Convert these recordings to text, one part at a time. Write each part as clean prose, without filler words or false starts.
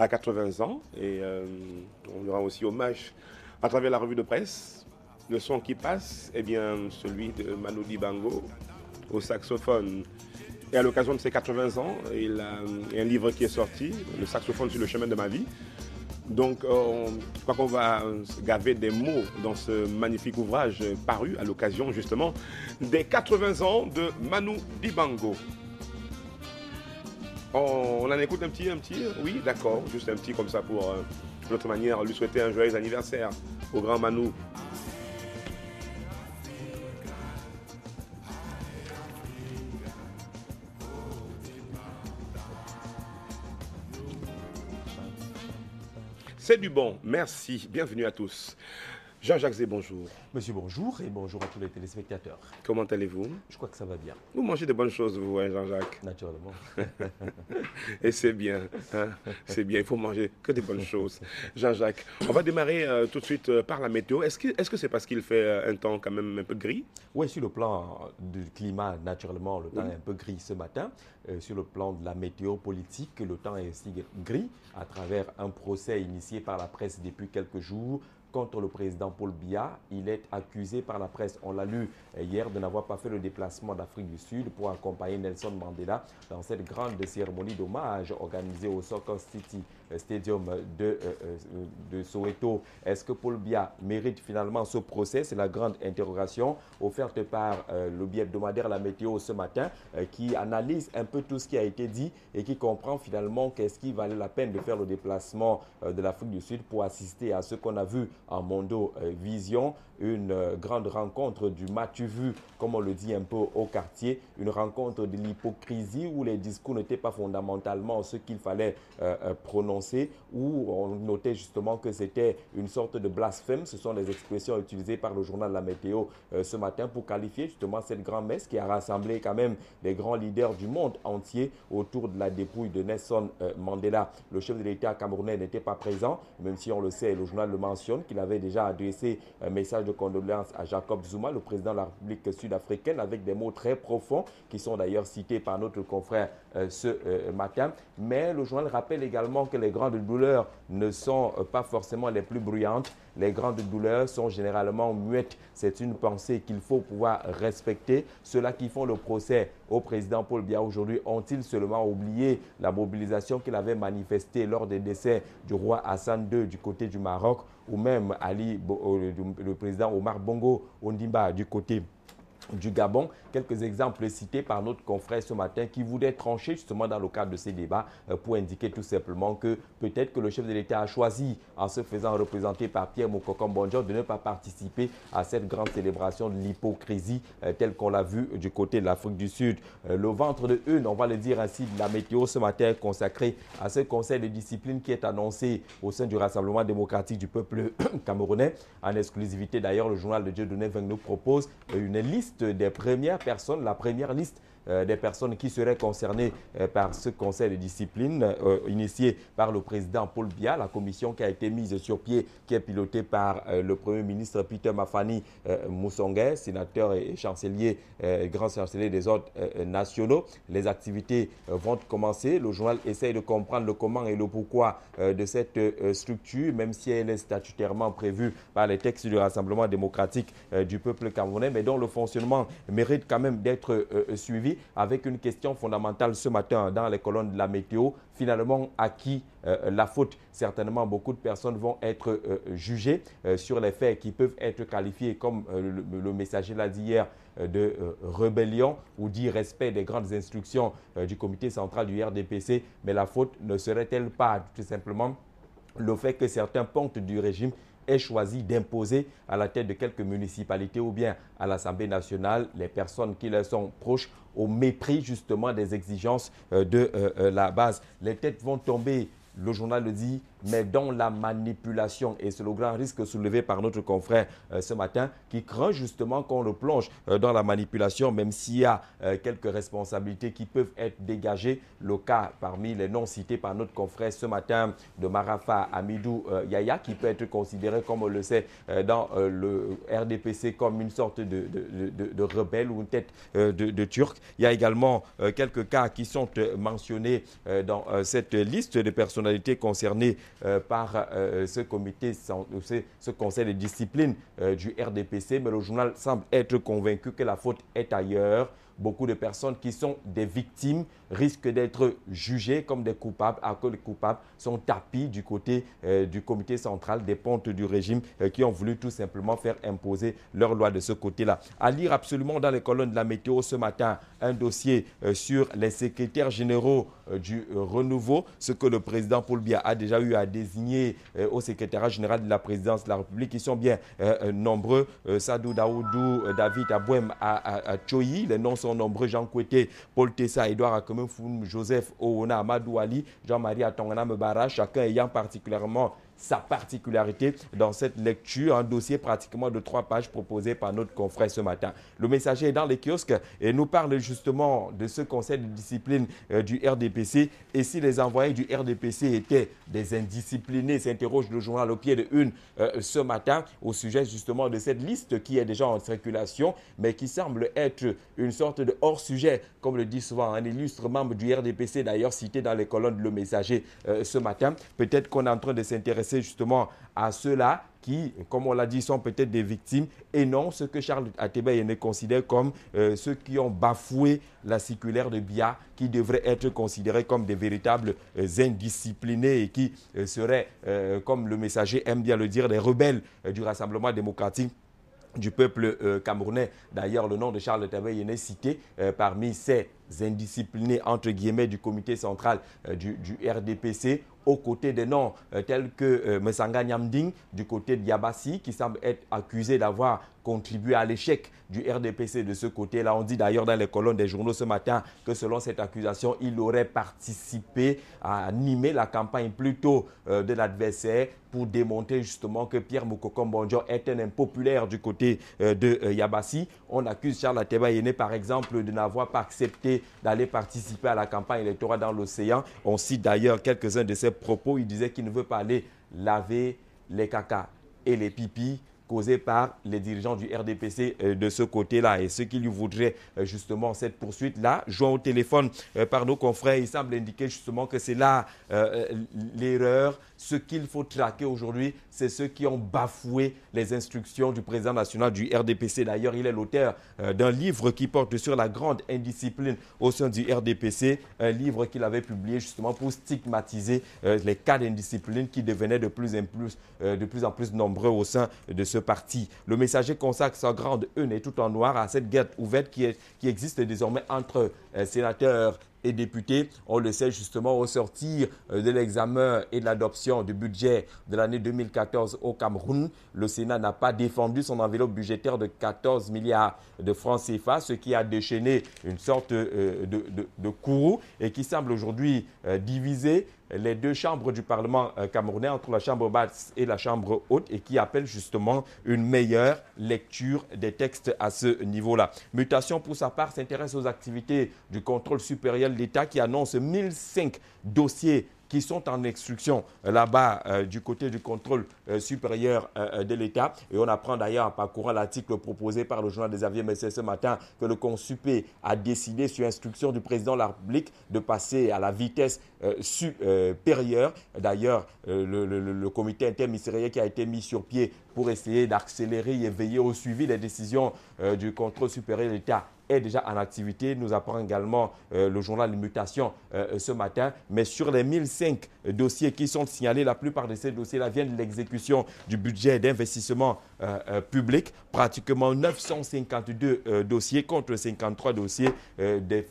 à 80 ans. Et on lui rend aussi hommage à travers la revue de presse. Le son qui passe, eh bien, celui de Manu Dibango au saxophone. Et à l'occasion de ses 80 ans, il a un livre qui est sorti, Le saxophone sur le chemin de ma vie. Donc, je crois qu'on va se gaver des mots dans ce magnifique ouvrage paru à l'occasion justement des 80 ans de Manu Dibango. On en écoute un petit, oui, d'accord, juste un petit comme ça pour, de notre manière, lui souhaiter un joyeux anniversaire au grand Manu. C'est du bon, merci, bienvenue à tous. Jean-Jacques Zé, bonjour. Monsieur, bonjour et bonjour à tous les téléspectateurs. Comment allez-vous? Je crois que ça va bien. Vous mangez de bonnes choses, vous, hein, Jean-Jacques? Naturellement. Et c'est bien, hein? C'est bien, il faut manger que des bonnes choses. Jean-Jacques, on va démarrer tout de suite par la météo. Est-ce que c'est parce qu'il fait un temps quand même un peu gris? Oui, sur le plan du climat, naturellement, le temps est un peu gris ce matin. Sur le plan de la météo politique, le temps est aussi gris à travers un procès initié par la presse depuis quelques jours contre le président Paul Biya. Il est accusé par la presse, on l'a lu hier, de n'avoir pas fait le déplacement d'Afrique du Sud pour accompagner Nelson Mandela dans cette grande cérémonie d'hommage organisée au Soccer City Stadium de Soweto. Est-ce que Paul Biya mérite finalement ce procès? C'est la grande interrogation offerte par le bi-hebdomadaire La Météo ce matin qui analyse un peu tout ce qui a été dit et qui comprend finalement qu'est-ce qui valait la peine de faire le déplacement de l'Afrique du Sud pour assister à ce qu'on a vu en Mondo Vision, une grande rencontre du m'as-tu vu, comme on le dit un peu au quartier, une rencontre de l'hypocrisie où les discours n'étaient pas fondamentalement ce qu'il fallait prononcer, où on notait justement que c'était une sorte de blasphème. Ce sont les expressions utilisées par le journal La Météo ce matin pour qualifier justement cette grand-messe qui a rassemblé quand même les grands leaders du monde entier autour de la dépouille de Nelson Mandela. Le chef de l'État camerounais n'était pas présent, même si on le sait, le journal le mentionne, qu'il avait déjà adressé un message de condoléances à Jacob Zuma, le président de la République sud-africaine, avec des mots très profonds qui sont d'ailleurs cités par notre confrère ce matin. Mais le journal rappelle également que les grandes douleurs ne sont pas forcément les plus bruyantes. Les grandes douleurs sont généralement muettes. C'est une pensée qu'il faut pouvoir respecter. Ceux-là qui font le procès au président Paul Biya aujourd'hui ont-ils seulement oublié la mobilisation qu'il avait manifestée lors des décès du roi Hassan II du côté du Maroc, ou même le président Omar Bongo Ondimba du côté du Gabon? Quelques exemples cités par notre confrère ce matin qui voulait trancher justement dans le cadre de ces débats pour indiquer tout simplement que peut-être que le chef de l'État a choisi, en se faisant représenter par Pierre Mokoko-Mbondjo, de ne pas participer à cette grande célébration de l'hypocrisie telle qu'on l'a vu du côté de l'Afrique du Sud. Le ventre de une, on va le dire ainsi, de La Météo ce matin est consacré à ce conseil de discipline qui est annoncé au sein du Rassemblement démocratique du peuple camerounais. En exclusivité d'ailleurs, le journal de Dieudonné Veng nous propose une liste des premières personnes, la première liste des personnes qui seraient concernées par ce conseil de discipline initié par le président Paul Biya, la commission qui a été mise sur pied, qui est pilotée par le Premier ministre Peter Mafani Moussongué, sénateur et chancelier, grand chancelier des ordres nationaux. Les activités vont commencer. Le journal essaye de comprendre le comment et le pourquoi de cette structure, même si elle est statutairement prévue par les textes du Rassemblement démocratique du peuple camerounais, mais dont le fonctionnement mérite quand même d'être suivi, avec une question fondamentale ce matin dans les colonnes de La Météo. Finalement, à qui la faute? Certainement, beaucoup de personnes vont être jugées sur les faits qui peuvent être qualifiés, comme le messager l'a dit hier, de rébellion ou d'irrespect des grandes instructions du comité central du RDPC. Mais la faute ne serait-elle pas tout simplement le fait que certains pontes du régime aient choisi d'imposer à la tête de quelques municipalités ou bien à l'Assemblée nationale les personnes qui leur sont proches, au mépris justement des exigences de la base? Les têtes vont tomber, le journal le dit, mais dans la manipulation. Et c'est le grand risque soulevé par notre confrère ce matin, qui craint justement qu'on le plonge dans la manipulation, même s'il y a quelques responsabilités qui peuvent être dégagées. Le cas parmi les noms cités par notre confrère ce matin de Marafa Amidou Yaya, qui peut être considéré, comme on le sait, dans le RDPC comme une sorte de rebelle ou une tête de Turc. Il y a également quelques cas qui sont mentionnés dans cette liste de personnes personnalités concernées par ce conseil de discipline du RDPC, mais le journal semble être convaincu que la faute est ailleurs. Beaucoup de personnes qui sont des victimes risquent d'être jugées comme des coupables, alors que les coupables sont tapis du côté du comité central des pontes du régime qui ont voulu tout simplement faire imposer leur loi de ce côté-là. À lire absolument dans les colonnes de la météo ce matin, un dossier sur les secrétaires généraux du renouveau, ce que le président Paul Biya a déjà eu à désigner au secrétariat général de la présidence de la République. Ils sont bien nombreux. Sadou Daoudou, David Abouem à Choyi, les noms sont nombreux. Jean Kouete, Paul Tessa, Edouard Akemen Foum, Joseph Oona, Amadou Ali, Jean-Marie Atongana Mbara, chacun ayant particulièrement sa particularité dans cette lecture, un dossier pratiquement de 3 pages proposé par notre confrère ce matin. Le Messager est dans les kiosques et nous parle justement de ce conseil de discipline du RDPC. Et si les envoyés du RDPC étaient des indisciplinés, s'interroge le journal au pied de une ce matin au sujet justement de cette liste qui est déjà en circulation, mais qui semble être une sorte de hors-sujet, comme le dit souvent un illustre membre du RDPC, d'ailleurs cité dans les colonnes de Le Messager ce matin. Peut-être qu'on est en train de s'intéresser justement à ceux-là qui, comme on l'a dit, sont peut-être des victimes et non ce que Charles Ateba Yene considère comme ceux qui ont bafoué la circulaire de Biya, qui devraient être considérés comme des véritables indisciplinés et qui seraient, comme Le Messager aime bien le dire, des rebelles du Rassemblement démocratique du peuple camerounais. D'ailleurs, le nom de Charles Ateba Yene est cité parmi ces indisciplinés, entre guillemets, du comité central du RDPC, aux côtés des noms tels que Messanga Nyamding du côté de Yabassi, qui semble être accusé d'avoir contribué à l'échec du RDPC de ce côté-là. On dit d'ailleurs dans les colonnes des journaux ce matin que selon cette accusation, il aurait participé à animer la campagne plutôt de l'adversaire pour démontrer justement que Pierre Moukoko Mbondjo est un impopulaire du côté de Yabassi. On accuse Charles Ateba Yene par exemple de n'avoir pas accepté d'aller participer à la campagne électorale dans l'océan. On cite d'ailleurs quelques-uns de ses propos. Il disait qu'il ne veut pas aller laver les caca et les pipis causés par les dirigeants du RDPC de ce côté-là. Et ceux qui lui voudraient justement cette poursuite-là, joint au téléphone par nos confrères, il semble indiquer justement que c'est là l'erreur. Ce qu'il faut traquer aujourd'hui, c'est ceux qui ont bafoué les instructions du président national du RDPC. D'ailleurs, il est l'auteur d'un livre qui porte sur la grande indiscipline au sein du RDPC, un livre qu'il avait publié justement pour stigmatiser les cas d'indiscipline qui devenaient de plus en plus nombreux au sein de ce parti. Le Messager consacre sa grande une et tout en noir à cette guerre ouverte qui existe désormais entre sénateurs et députés. On le sait justement au sortir de l'examen et de l'adoption du budget de l'année 2014 au Cameroun. Le Sénat n'a pas défendu son enveloppe budgétaire de 14 milliards de francs CFA, ce qui a déchaîné une sorte de courroux et qui semble aujourd'hui diviser les deux chambres du Parlement camerounais, entre la chambre basse et la chambre haute, et qui appelle justement une meilleure lecture des textes à ce niveau-là. Mutation, pour sa part, s'intéresse aux activités du contrôle supérieur de l'État qui annonce 1005 dossiers qui sont en instruction là-bas du côté du contrôle supérieur de l'État. Et on apprend d'ailleurs en parcourant l'article proposé par le journal des Aviers Messieurs ce matin que le Consupé a décidé sur instruction du président de la République de passer à la vitesse supérieure. D'ailleurs, le comité interministériel qui a été mis sur pied pour essayer d'accélérer et veiller au suivi des décisions du contrôle supérieur de l'État est déjà en activité. Nous apprend également le journal Mutation ce matin. Mais sur les 1005 dossiers qui sont signalés, la plupart de ces dossiers-là viennent de l'exécution du budget d'investissement public. Pratiquement 952 dossiers contre 53 dossiers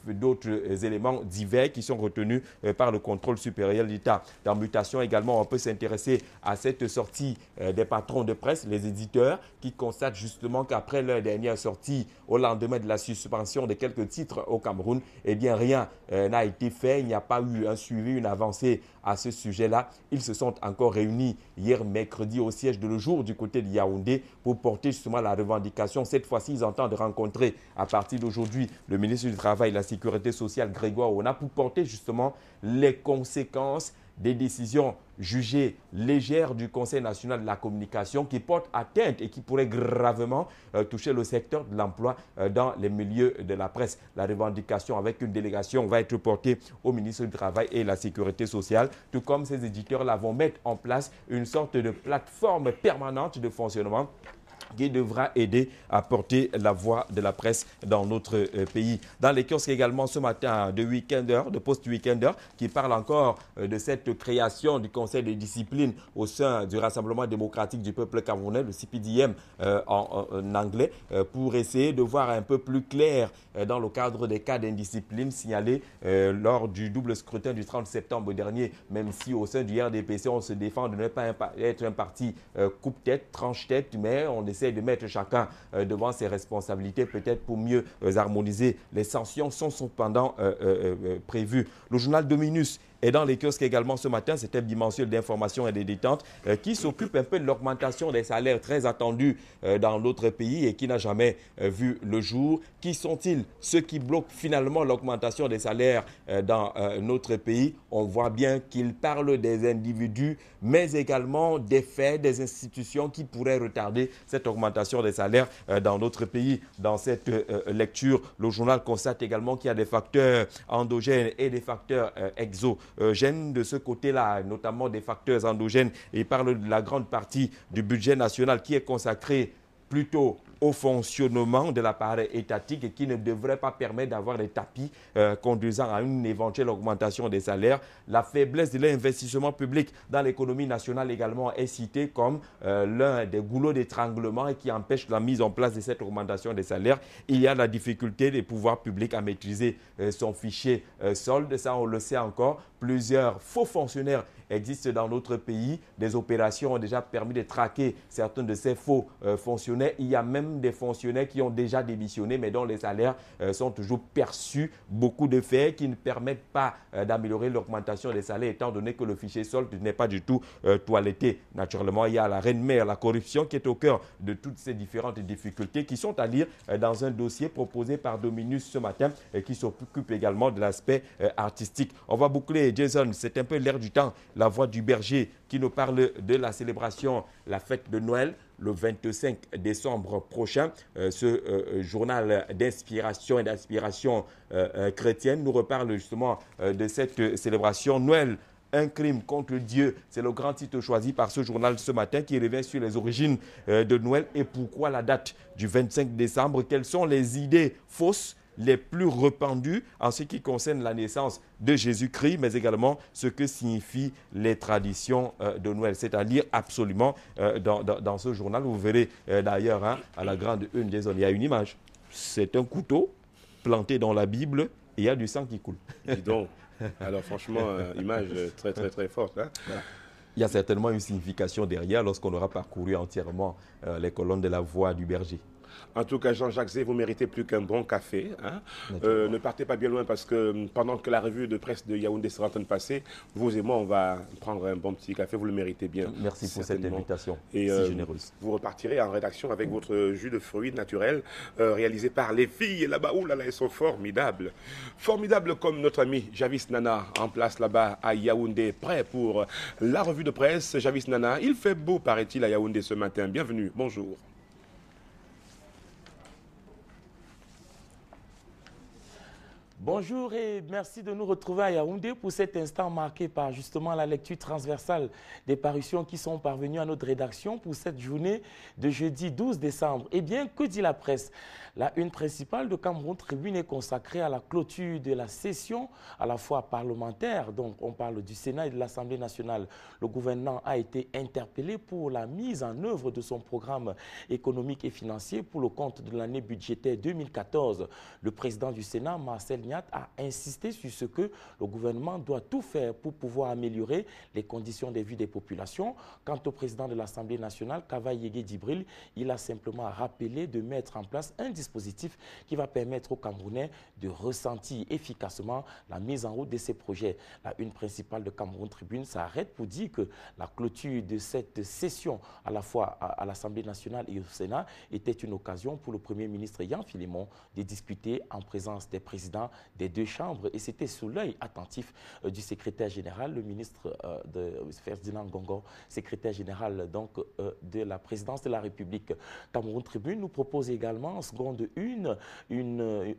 d'autres éléments divers qui sont retenus par le contrôle supérieur de l'État. Dans Mutation également, on peut s'intéresser à cette sortie des patrons de presse, les éditeurs, qui constatent justement qu'après leur dernière sortie, au lendemain de la suspension de quelques titres au Cameroun, eh bien rien n'a été fait. Il n'y a pas eu un suivi, une avancée à ce sujet-là. Ils se sont encore réunis hier mercredi au siège de Le Jour du côté de Yaoundé pour porter justement la revendication. Cette fois-ci, ils entendent rencontrer à partir d'aujourd'hui le ministre du Travail et de la Sécurité sociale Grégoire Ouna pour porter justement les conséquences des décisions jugées légères du Conseil national de la communication qui portent atteinte et qui pourraient gravement toucher le secteur de l'emploi dans les milieux de la presse. La revendication avec une délégation va être portée au ministre du Travail et de la Sécurité sociale, tout comme ces éditeurs-là vont mettre en place une sorte de plateforme permanente de fonctionnement qui devra aider à porter la voix de la presse dans notre pays. Dans les kiosques également ce matin de week-enders, de post-weekenders, qui parlent encore de cette création du Conseil de discipline au sein du Rassemblement démocratique du peuple camerounais, le CPDM en anglais, pour essayer de voir un peu plus clair dans le cadre des cas d'indiscipline signalés lors du double scrutin du 30 septembre dernier, même si au sein du RDPC, on se défend de ne pas être un parti coupe-tête, tranche-tête, mais on essaie de mettre chacun devant ses responsabilités, peut-être pour mieux harmoniser. Les sanctions sont cependant prévues. Le journal Dominus et dans les kiosques également ce matin, c'était bimensuel d'information et de détente qui s'occupe un peu de l'augmentation des salaires très attendus dans notre pays et qui n'a jamais vu le jour. Qui sont-ils ceux qui bloquent finalement l'augmentation des salaires dans notre pays? On voit bien qu'ils parlent des individus, mais également des faits, des institutions qui pourraient retarder cette augmentation des salaires dans notre pays. Dans cette lecture, le journal constate également qu'il y a des facteurs endogènes et des facteurs exogènes de ce côté-là, notamment des facteurs endogènes. Il parle de la grande partie du budget national qui est consacrée plutôt au fonctionnement de l'appareil étatique et qui ne devrait pas permettre d'avoir des tapis conduisant à une éventuelle augmentation des salaires. La faiblesse de l'investissement public dans l'économie nationale également est citée comme l'un des goulots d'étranglement et qui empêche la mise en place de cette augmentation des salaires. Il y a la difficulté des pouvoirs publics à maîtriser son fichier solde. Ça, on le sait encore. Plusieurs faux fonctionnaires existent dans notre pays. Des opérations ont déjà permis de traquer certains de ces faux fonctionnaires. Il y a même des fonctionnaires qui ont déjà démissionné, mais dont les salaires sont toujours perçus. Beaucoup de faits qui ne permettent pas d'améliorer l'augmentation des salaires, étant donné que le fichier solde n'est pas du tout toiletté. Naturellement, il y a la reine-mère, la corruption qui est au cœur de toutes ces différentes difficultés qui sont à lire dans un dossier proposé par Dominus ce matin et qui s'occupe également de l'aspect artistique. On va boucler, Jason, c'est un peu l'air du temps. La voix du berger qui nous parle de la célébration, la fête de Noël, le 25 décembre prochain. Ce journal d'inspiration et d'inspiration chrétienne nous reparle justement de cette célébration Noël. Un crime contre Dieu, c'est le grand titre choisi par ce journal ce matin qui revient sur les origines de Noël et pourquoi la date du 25 décembre. Quelles sont les idées fausses les plus répandues en ce qui concerne la naissance de Jésus-Christ, mais également ce que signifient les traditions de Noël. C'est à lire absolument dans ce journal. Vous verrez d'ailleurs à la grande une des zones, il y a une image. C'est un couteau planté dans la Bible et il y a du sang qui coule. Dis donc. Alors franchement, image très très très forte. Hein. Voilà. Il y a certainement une signification derrière lorsqu'on aura parcouru entièrement les colonnes de la voix du berger. En tout cas, Jean-Jacques Zé, vous méritez plus qu'un bon café. Hein. Ne partez pas bien loin parce que pendant que la revue de presse de Yaoundé sera en train de passer, vous et moi, on va prendre un bon petit café. Vous le méritez bien. Merci pour cette invitation si généreuse. Vous repartirez en rédaction avec votre jus de fruits naturel réalisé par les filles là-bas. Ouh là là, elles sont formidables. Formidables comme notre ami Javis Nana en place là-bas à Yaoundé, prêt pour la revue de presse. Javis Nana, il fait beau, paraît-il, à Yaoundé ce matin. Bienvenue, bonjour. Bonjour et merci de nous retrouver à Yaoundé pour cet instant marqué par justement la lecture transversale des parutions qui sont parvenues à notre rédaction pour cette journée de jeudi 12 décembre. Eh bien, que dit la presse? La une principale de Cameroun Tribune est consacrée à la clôture de la session à la fois parlementaire, donc on parle du Sénat et de l'Assemblée nationale. Le gouvernement a été interpellé pour la mise en œuvre de son programme économique et financier pour le compte de l'année budgétaire 2014. Le président du Sénat, Marcel Niat, a insisté sur ce que le gouvernement doit tout faire pour pouvoir améliorer les conditions de vie des populations. Quant au président de l'Assemblée nationale, Kava Yégué Djibril, il a simplement rappelé de mettre en place un dispositif qui va permettre aux Camerounais de ressentir efficacement la mise en route de ces projets. La une principale de Cameroun Tribune s'arrête pour dire que la clôture de cette session à la fois à l'Assemblée nationale et au Sénat était une occasion pour le Premier ministre Yann Philémon de discuter en présence des présidents des deux chambres et c'était sous l'œil attentif du secrétaire général, le ministre Ferdinand Gongo, secrétaire général donc, de la présidence de la République. Cameroun Tribune nous propose également en seconde une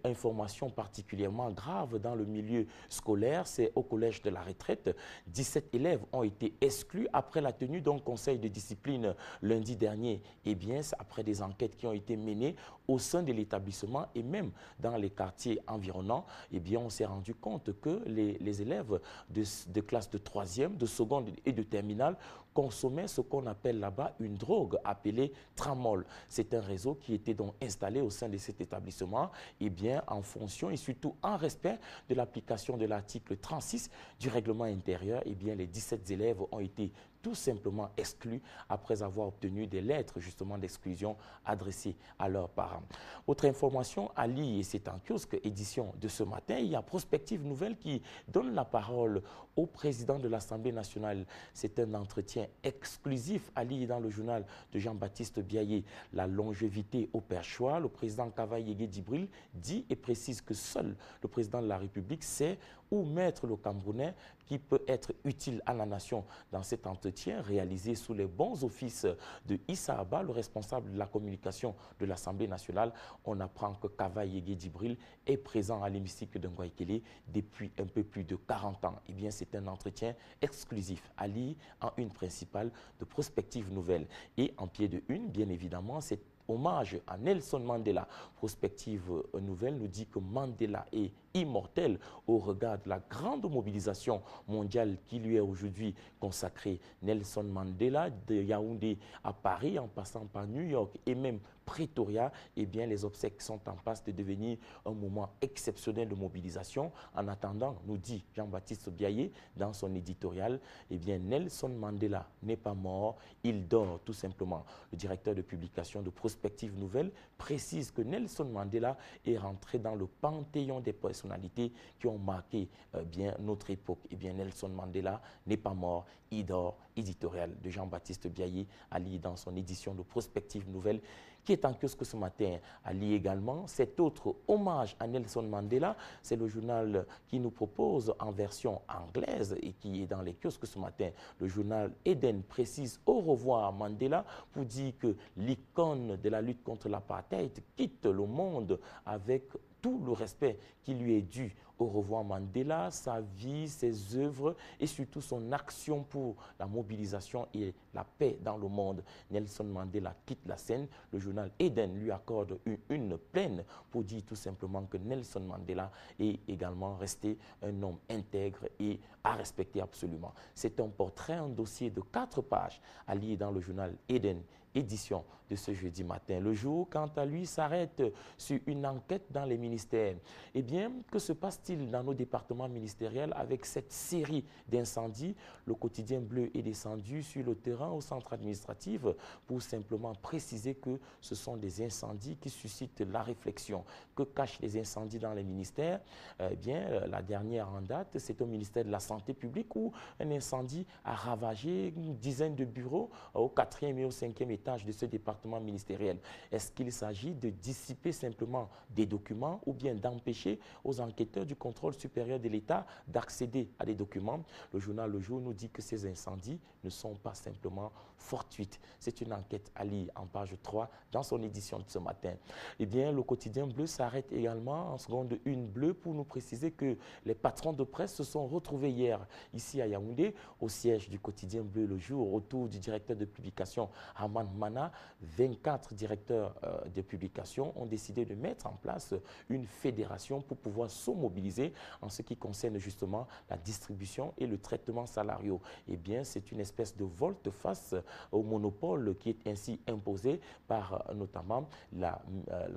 information particulièrement grave dans le milieu scolaire. C'est au collège de la Retraite. 17 élèves ont été exclus après la tenue d'un conseil de discipline lundi dernier. Eh bien, après des enquêtes qui ont été menées au sein de l'établissement et même dans les quartiers environnants, eh bien, on s'est rendu compte que les élèves de classe de 3e, de seconde et de terminale consommaient ce qu'on appelle là-bas une drogue appelée Tramol. C'est un réseau qui était donc installé au sein de cet établissement, eh bien, en fonction et surtout en respect de l'application de l'article 36 du règlement intérieur. Eh bien, les 17 élèves ont été tout simplement exclus après avoir obtenu des lettres justement d'exclusion adressées à leurs parents. Autre information, Ali, et c'est en kiosque édition de ce matin, il y a Prospective Nouvelle qui donne la parole au président de l'Assemblée nationale. C'est un entretien exclusif, Ali, dans le journal de Jean-Baptiste Biaye. La longévité au perchoir, le président Kavaye Yégué Djibril dit et précise que seul le président de la République sait où mettre le Camerounais qui peut être utile à la nation. Dans cet entretien réalisé sous les bons offices de Issa Abba, le responsable de la communication de l'Assemblée nationale, on apprend que Kavaye Yégué Djibril est présent à l'hémicycle de Ngouaïkélé depuis un peu plus de 40 ans. Eh bien, c'est un entretien exclusif à lire en une principale de Prospective Nouvelle. Et en pied de une, bien évidemment, c'est hommage à Nelson Mandela. Prospective Nouvelle nous dit que Mandela est immortel au regard de la grande mobilisation mondiale qui lui est aujourd'hui consacrée. Nelson Mandela, de Yaoundé à Paris, en passant par New York et même Pretoria, eh bien, les obsèques sont en passe de devenir un moment exceptionnel de mobilisation. En attendant, nous dit Jean-Baptiste Biaye dans son éditorial, eh bien, Nelson Mandela n'est pas mort, il dort tout simplement. Le directeur de publication de Prospective Nouvelle précise que Nelson Mandela est rentré dans le panthéon des personnalités qui ont marqué bien notre époque. Eh bien, Nelson Mandela n'est pas mort, il dort. Éditorial de Jean-Baptiste Biaye, à lire dans son édition de Prospective Nouvelle, qui est en kiosque ce matin. À lire également cet autre hommage à Nelson Mandela, c'est le journal qui nous propose en version anglaise et qui est dans les kiosques ce matin. Le journal Eden précise au revoir Mandela pour dire que l'icône de la lutte contre l'apartheid quitte le monde avec tout le respect qui lui est dû. Au revoir Mandela, sa vie, ses œuvres et surtout son action pour la mobilisation et la paix dans le monde. Nelson Mandela quitte la scène. Le journal Eden lui accorde une pleine pour dire tout simplement que Nelson Mandela est également resté un homme intègre et à respecter absolument. C'est un portrait, un dossier de 4 pages à lire dans le journal Eden, édition de ce jeudi matin. Le jour, quant à lui, s'arrête sur une enquête dans les ministères. Eh bien, que se passe-t-il dans nos départements ministériels avec cette série d'incendies? Le quotidien bleu est descendu sur le terrain au centre administratif pour simplement préciser que ce sont des incendies qui suscitent la réflexion. Que cachent les incendies dans les ministères? Eh bien, la dernière en date, c'est au ministère de la Santé publique où un incendie a ravagé une dizaine de bureaux au 4e et au 5e étage de ce département ministériel. Est-ce qu'il s'agit de dissiper simplement des documents ou bien d'empêcher aux enquêteurs du contrôle supérieur de l'État d'accéder à des documents? Le journal Le Jour nous dit que ces incendies ne sont pas simplement fortuites. C'est une enquête à lire en page 3 dans son édition de ce matin. Eh bien, le quotidien bleu s'arrête également en seconde une bleue pour nous préciser que les patrons de presse se sont retrouvés hier ici à Yaoundé au siège du quotidien bleu Le Jour autour du directeur de publication Haman Mana. 24 directeurs de publication ont décidé de mettre en place une fédération pour pouvoir se mobiliser en ce qui concerne justement la distribution et le traitement salariaux. Eh bien, c'est une espèce de volte-face au monopole qui est ainsi imposé par notamment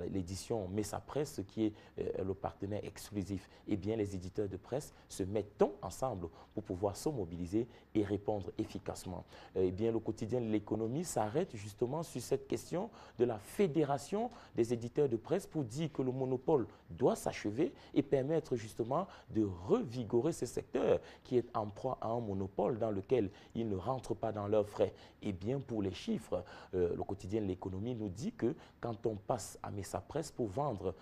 l'édition Messa Presse qui est le partenaire exclusif. Eh bien, les éditeurs de presse se mettent ensemble pour pouvoir se mobiliser et répondre efficacement. Eh bien, le quotidien de l'économie s'arrête justement sur cette question de la fédération des éditeurs de presse pour dire que le monopole doit s'achever et permettre permettre justement de revigorer ce secteur qui est en proie à un monopole dans lequel ils ne rentrent pas dans leurs frais. Et bien pour les chiffres, le quotidien de l'économie nous dit que quand on passe à Messa Presse pour vendre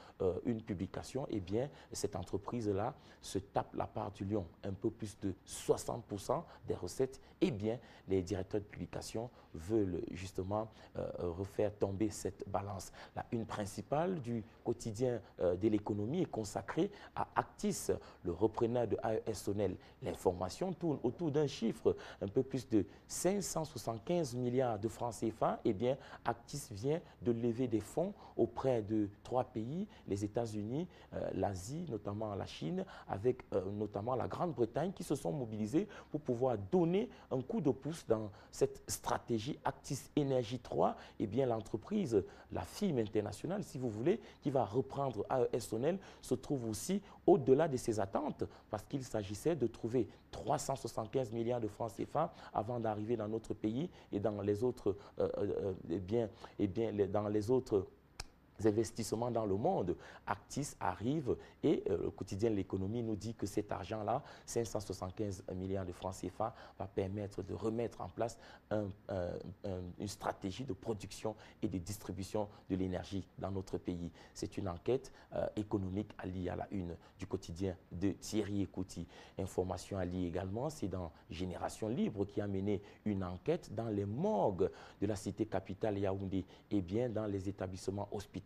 une publication, eh bien cette entreprise-là se tape la part du lion, un peu plus de 60% des recettes. Eh bien les directeurs de publication veulent justement refaire tomber cette balance. La une principale du quotidien de l'économie est consacrée à Actis, le repreneur de AES Sonel. L'information tourne autour d'un chiffre, un peu plus de 575 milliards de francs CFA. Eh bien, Actis vient de lever des fonds auprès de 3 pays, les États-Unis, l'Asie, notamment la Chine, avec notamment la Grande-Bretagne, qui se sont mobilisés pour pouvoir donner un coup de pouce dans cette stratégie Actis Énergie 3. Eh bien, l'entreprise, la firme internationale, si vous voulez, qui va reprendre AES Sonel, se trouve aussi au-delà de ses attentes, parce qu'il s'agissait de trouver 375 milliards de francs CFA avant d'arriver dans notre pays et dans les autres dans les autres investissements dans le monde. Actis arrive et le quotidien de l'économie nous dit que cet argent-là, 575 milliards de francs CFA, va permettre de remettre en place une stratégie de production et de distribution de l'énergie dans notre pays. C'est une enquête économique alliée à la une du quotidien de Thierry Ekouti. Information alliée également, c'est dans Génération Libre qui a mené une enquête dans les morgues de la cité capitale Yaoundé et bien dans les établissements hospitaliers.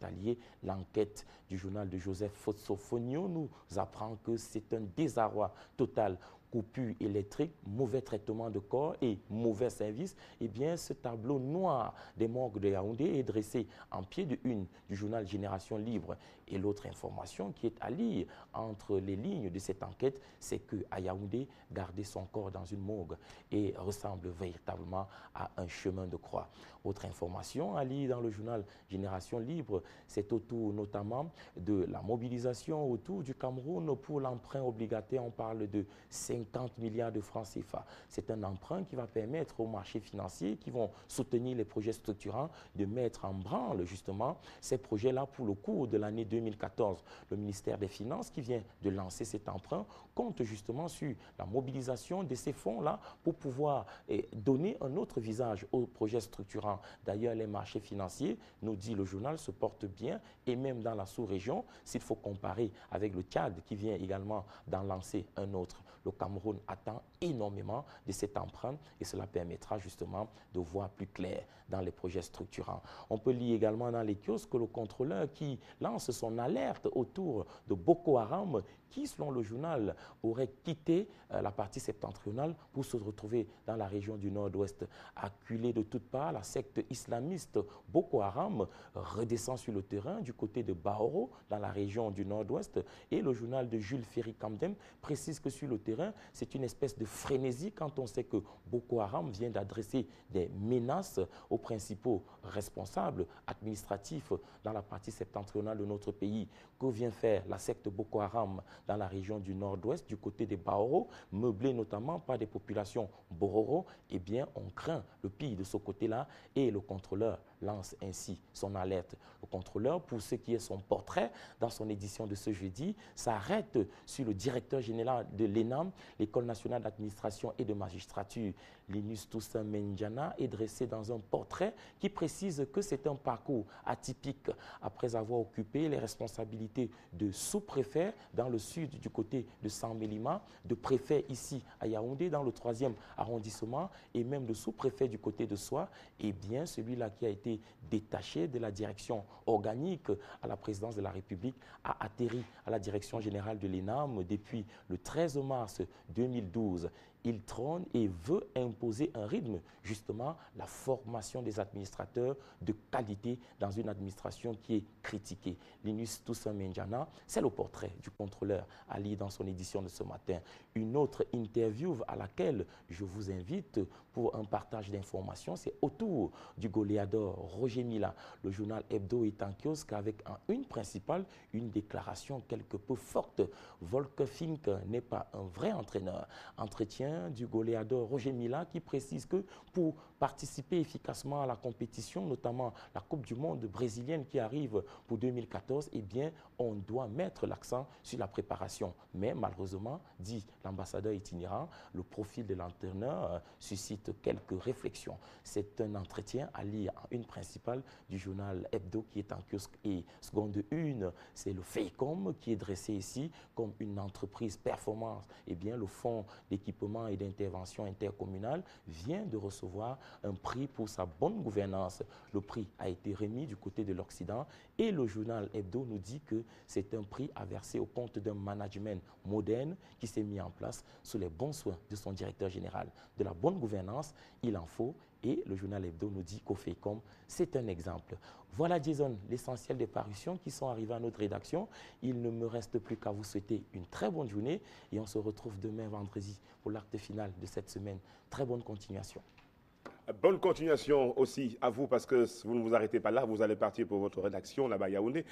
L'enquête du journal de Joseph Fotsofonio nous apprend que c'est un désarroi total. Coupure électrique, mauvais traitement de corps et mauvais service. Eh bien, ce tableau noir des morgues de Yaoundé est dressé en pied de une du journal Génération Libre. Et l'autre information qui est à lire entre les lignes de cette enquête, c'est qu'à Yaoundé, garder son corps dans une morgue et ressemble véritablement à un chemin de croix. Autre information à lire dans le journal Génération Libre, c'est autour notamment de la mobilisation autour du Cameroun pour l'emprunt obligataire. On parle de 50 milliards de francs CFA. C'est un emprunt qui va permettre aux marchés financiers qui vont soutenir les projets structurants de mettre en branle justement ces projets-là pour le cours de l'année 2014. Le ministère des Finances qui vient de lancer cet emprunt compte justement sur la mobilisation de ces fonds-là pour pouvoir donner un autre visage aux projets structurants. D'ailleurs, les marchés financiers, nous dit le journal, se portent bien et même dans la sous-région, s'il faut comparer avec le Tchad qui vient également d'en lancer un autre. Le Cameroun attend énormément de cet emprunt et cela permettra justement de voir plus clair dans les projets structurants. On peut lire également dans les kiosques le contrôleur qui lance son alerte autour de Boko Haram qui, selon le journal, aurait quitté la partie septentrionale pour se retrouver dans la région du nord-ouest. Acculé de toutes parts, la secte islamiste Boko Haram redescend sur le terrain du côté de Baoro, dans la région du nord-ouest. Et le journal de Jules Ferry Kamdem précise que sur le terrain, c'est une espèce de frénésie quand on sait que Boko Haram vient d'adresser des menaces aux principaux responsables administratifs dans la partie septentrionale de notre pays. Que vient faire la secte Boko Haram dans la région du nord-ouest, du côté des Baoro, meublée notamment par des populations Bororo? Eh bien, on craint le pire de ce côté-là et le contrôleur lance ainsi son alerte. Le contrôleur, pour ce qui est son portrait, dans son édition de ce jeudi, s'arrête sur le directeur général de l'ENAM, l'École nationale d'administration et de magistrature. Linus Toussaint Mendiana est dressé dans un portrait qui précise que c'est un parcours atypique. Après avoir occupé les responsabilités de sous-préfet dans le sud du côté de Saint-Mélima, de préfet ici à Yaoundé dans le 3e arrondissement et même de sous-préfet du côté de Soie, eh bien celui-là qui a été détaché de la direction organique à la présidence de la République a atterri à la direction générale de l'ENAM depuis le 13 mars 2012. Il trône et veut imposer un rythme, justement, la formation des administrateurs de qualité dans une administration qui est critiquée. Linus Toussaint Mendiana, c'est le portrait du contrôleur à lire dans son édition de ce matin. Une autre interview à laquelle je vous invite pour un partage d'informations, c'est autour du goléador Roger Mila. Le journal Hebdo est en kiosque avec en une principale une déclaration quelque peu forte. Volker Fink n'est pas un vrai entraîneur. Entretien bien, du goléador Roger Mila, qui précise que pour participer efficacement à la compétition, notamment la Coupe du Monde brésilienne qui arrive pour 2014, eh bien, on doit mettre l'accent sur la préparation. Mais malheureusement, dit l'ambassadeur itinérant, le profil de l'entraîneur suscite quelques réflexions. C'est un entretien à lire en une principale du journal Hebdo qui est en kiosque. Et seconde une, c'est le FEICOM qui est dressé ici comme une entreprise performance. Eh bien, le Fonds d'équipement et d'intervention intercommunale vient de recevoir un prix pour sa bonne gouvernance. Le prix a été remis du côté de l'Occident et le journal Hebdo nous dit que c'est un prix à verser au compte d'un management moderne qui s'est mis en place sous les bons soins de son directeur général. De la bonne gouvernance, il en faut. Et le journal Hebdo nous dit qu'au FEICOM, c'est un exemple. Voilà, Jason, l'essentiel des parutions qui sont arrivées à notre rédaction. Il ne me reste plus qu'à vous souhaiter une très bonne journée et on se retrouve demain vendredi pour l'acte final de cette semaine. Très bonne continuation. Bonne continuation aussi à vous parce que vous ne vous arrêtez pas là, vous allez partir pour votre rédaction là-bas à Yaoundé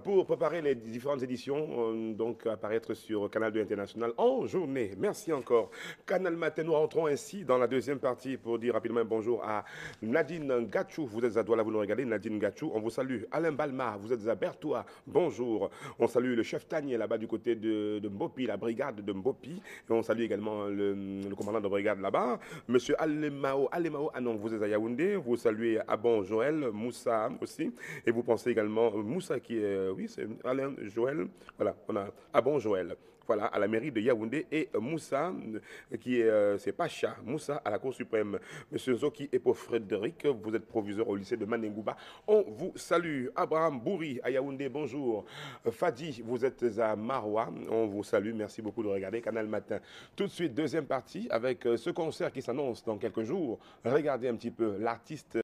pour préparer les différentes éditions donc apparaître sur Canal 2 International en journée. Merci encore. Canal Matin, nous rentrons ainsi dans la deuxième partie pour dire rapidement bonjour à Nadine Gachou. Vous êtes à Douala, vous nous regardez, Nadine Gachou. On vous salue. Alain Balma, vous êtes à Bertois. Bonjour. On salue le chef Tanier là-bas du côté de Mbopi, la brigade de Mbopi. Et on salue également le commandant de brigade là-bas, Monsieur Alemao. Ah non, vous êtes à Yaoundé, vous saluez Abon Joël, Moussa aussi, et vous pensez également, Moussa qui est, oui, c'est Alain Joël, voilà, on a Abon Joël, voilà, à la mairie de Yaoundé, et Moussa, qui est, c'est Pacha, Moussa à la Cour suprême. Monsieur Zoki et pour Frédéric, vous êtes proviseur au lycée de Manengouba, on vous salue. Abraham Bouri à Yaoundé, bonjour. Fadi, vous êtes à Maroua, on vous salue, merci beaucoup de regarder Canal Matin. Tout de suite, deuxième partie avec ce concert qui s'annonce dans quelques jours. Regardez un petit peu l'artiste.